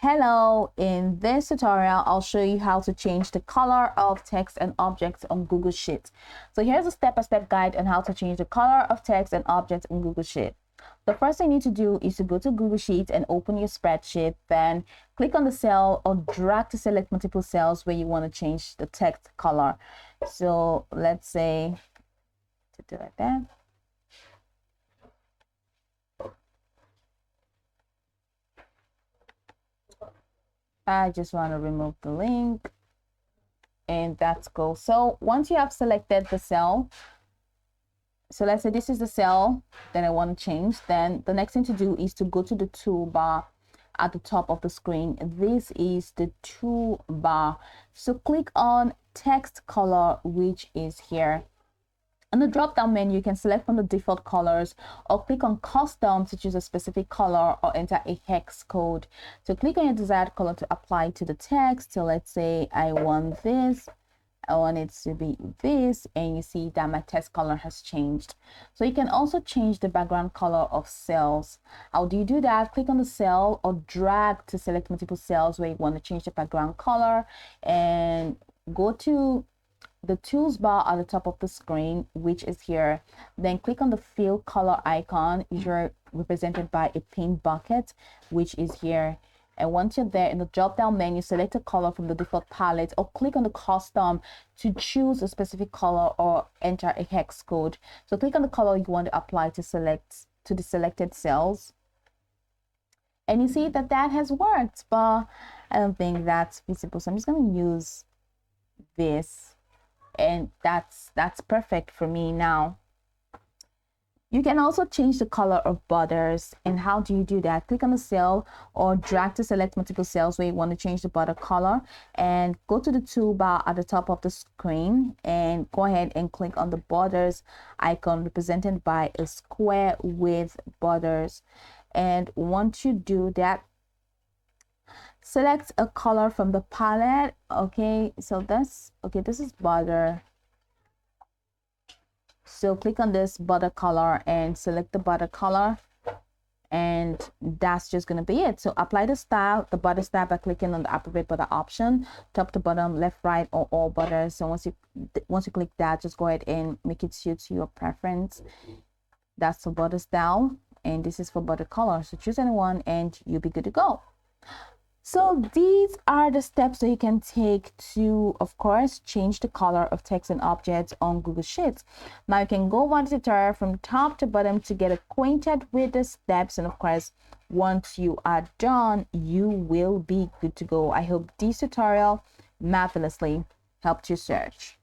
Hello, in this tutorial, I'll show you how to change the color of text and objects on Google Sheets. So here's a step-by-step guide on how to change the color of text and objects in Google Sheets. The first thing you need to do is to go to Google Sheets and open your spreadsheet, then click on the cell or drag to select multiple cells where you want to change the text color. So let's say to do like that. I just want to remove the link, and that's cool. So once you have selected the cell, so let's say this is the cell that I want to change, then the next thing to do is to go to the toolbar at the top of the screen. This is the toolbar. So click on text color, which is here. On the drop-down menu, you can select from the default colors or click on custom to choose a specific color or enter a hex code. So click on your desired color to apply to the text. So let's say I want this. I want it to be this, and you see that my text color has changed. So you can also change the background color of cells. How do you do that? Click on the cell or drag to select multiple cells where you want to change the background color, and go to the tools bar at the top of the screen, which is here. Then click on the fill color icon. You're represented by a pink bucket, which is here. And once you're there, in the drop down menu, select a color from the default palette or click on the custom to choose a specific color or enter a hex code. So click on the color you want to apply to the selected cells, and you see that has worked, but I don't think that's visible, so I'm just going to use this, and that's perfect for me now. You can also change the color of borders. And how do you do that? Click on the cell or drag to select multiple cells where you want to change the border color, and go to the toolbar at the top of the screen and go ahead and click on the borders icon represented by a square with borders. And once you do that, select a color from the palette. Okay, so this is border. So click on this border color and select the border color, and that's just going to be it. So apply the style, the border style, by clicking on the appropriate border option, top to bottom, left, right, or all borders. So once you click that, just go ahead and make it suit your preference. That's the border style, and this is for border color. So choose anyone and you'll be good to go. So these are the steps that you can take to, of course, change the color of text and objects on Google Sheets. Now you can go over the tutorial from top to bottom to get acquainted with the steps, and of course, once you are done, you will be good to go. I hope this tutorial marvelously helped you search.